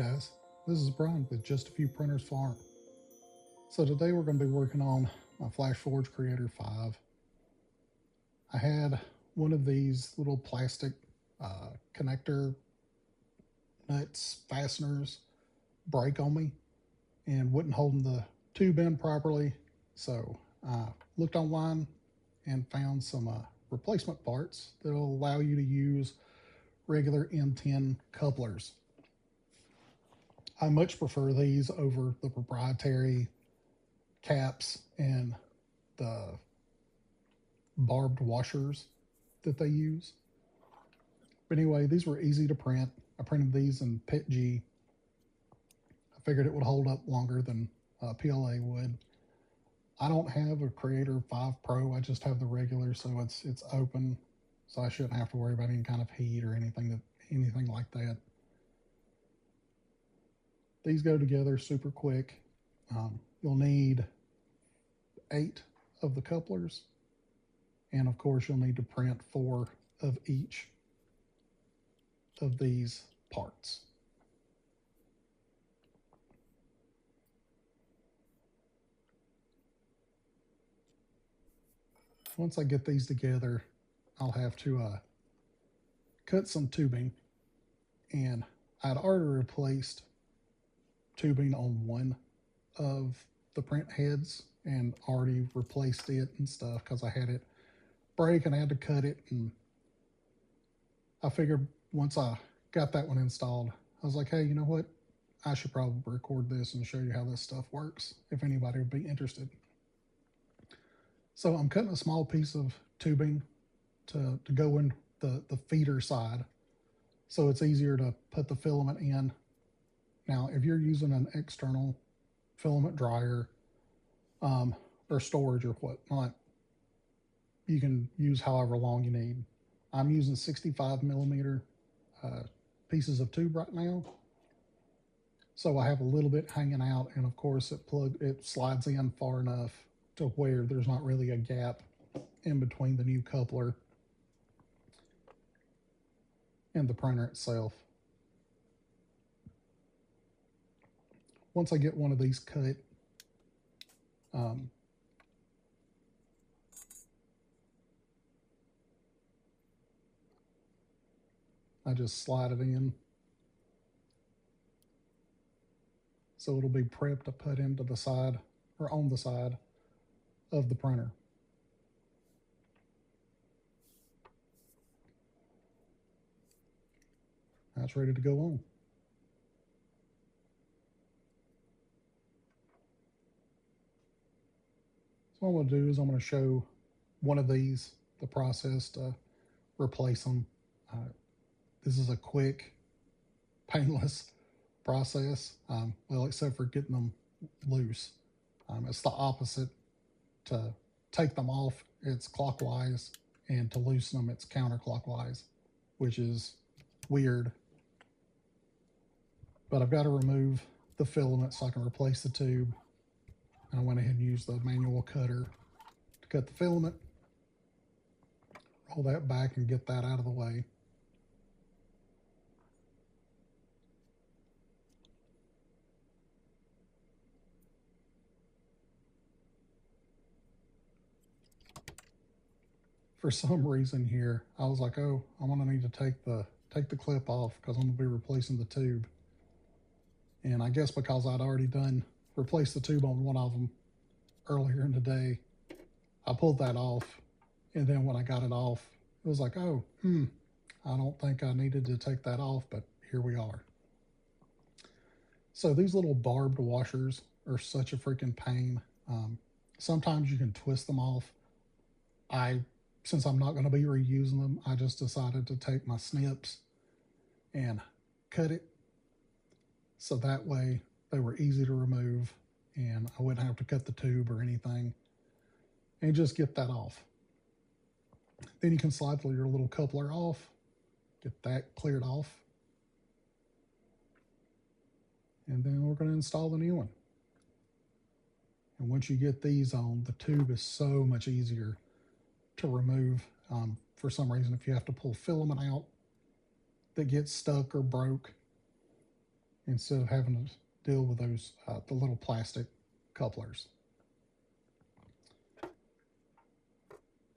guys, this is Brian with Just a Few Printers Farm. So today we're going to be working on my Flashforge Creator 5. I had one of these little plastic connector nuts, fasteners break on me and wasn't holding the tube in properly. So I looked online and found some replacement parts that will allow you to use regular M10 couplers. I much prefer these over the proprietary caps and the barbed washers that they use. But anyway, these were easy to print. I printed these in PETG. I figured it would hold up longer than PLA would. I don't have a Creator 5 Pro. I just have the regular, so it's open, so I shouldn't have to worry about any kind of heat or anything like that. These go together super quick. You'll need 8 of the couplers, and of course you'll need to print 4 of each of these parts. Once I get these together, I'll have to cut some tubing, and I'd already replaced tubing on one of the print heads and already replaced it and stuff because I had it break and I had to cut it. And I figured once I got that one installed, I was like, hey, you know what? I should probably record this and show you how this stuff works if anybody would be interested. So I'm cutting a small piece of tubing to go in the feeder side, so it's easier to put the filament in. Now, if you're using an external filament dryer or storage or whatnot, you can use however long you need. I'm using 65 millimeter pieces of tube right now, so I have a little bit hanging out, and of course it slides in far enough to where there's not really a gap in between the new coupler and the printer itself. Once I get one of these cut, I just slide it in, so it'll be prepped to put into the side or on the side of the printer. That's ready to go on. So what I'm going to do is I'm going to show one of these, the process to replace them. This is a quick, painless process, well, except for getting them loose. It's the opposite. To take them off, it's clockwise, and to loosen them, it's counterclockwise, which is weird. But I've got to remove the filament so I can replace the tube. And I went ahead and used the manual cutter to cut the filament, roll that back and get that out of the way. For some reason here, I was like, oh, I'm gonna need to take the clip off because I'm gonna be replacing the tube. And I guess because I'd already replaced the tube on one of them earlier in the day, I pulled that off. And then when I got it off, it was like, oh, I don't think I needed to take that off, but here we are. So these little barbed washers are such a freaking pain. Sometimes you can twist them off. Since I'm not going to be reusing them, I just decided to take my snips and cut it, so that way they were easy to remove and I wouldn't have to cut the tube or anything, and just get that off. Then you can slide your little coupler off, get that cleared off, and then we're going to install the new one. And once you get these on, the tube is so much easier to remove. For some reason, if you have to pull filament out that gets stuck or broke, instead of having to deal with those the little plastic couplers.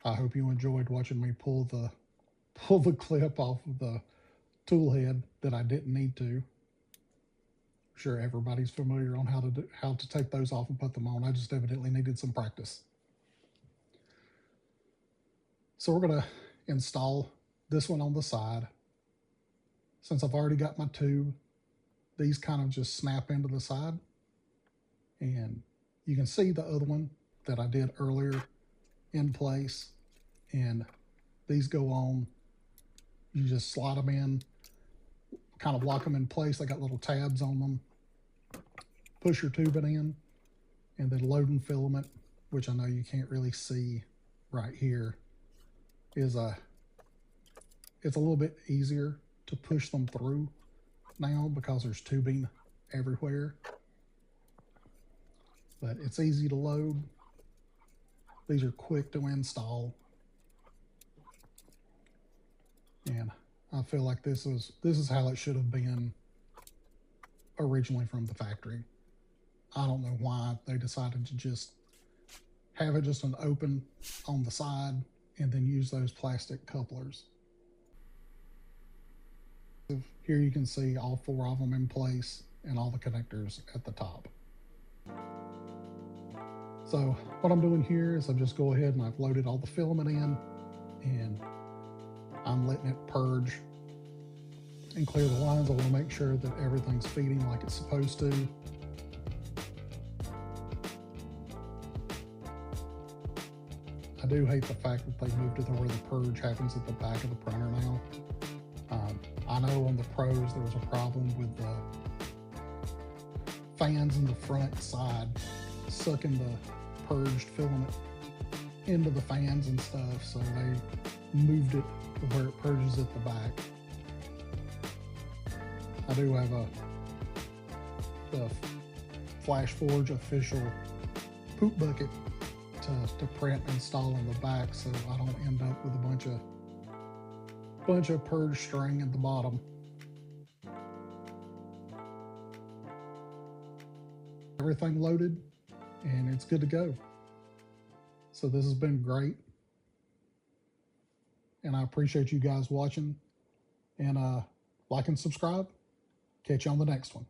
I hope you enjoyed watching me pull the clip off of the tool head that I didn't need to. I'm sure everybody's familiar on how to take those off and put them on. I just evidently needed some practice. So we're going to install this one on the side. Since I've already got my tube, these kind of just snap into the side. And you can see the other one that I did earlier in place. And these go on. You just slide them in, kind of lock them in place. They got little tabs on them. Push your tubing in, and then loading filament, which I know you can't really see right here, it's a little bit easier to push them through now because there's tubing everywhere. But it's easy to load. These are quick to install. And I feel like this is how it should have been originally from the factory. I don't know why they decided to just have it just an open on the side and then use those plastic couplers. Here you can see all 4 of them in place and all the connectors at the top. So what I'm doing here is I've just go ahead and I've loaded all the filament in, and I'm letting it purge and clear the lines. I want to make sure that everything's feeding like it's supposed to. I do hate the fact that they moved it to where the purge happens at the back of the printer now. I know on the Pros there was a problem with the fans in the front side sucking the purged filament into the fans and stuff, so they moved it to where it purges at the back. I do have the Flashforge official poop bucket to print and install in the back, so I don't end up with a bunch of purge string at the bottom. Everything loaded and it's good to go. So this has been great, and I appreciate you guys watching, and like and subscribe. Catch you on the next one.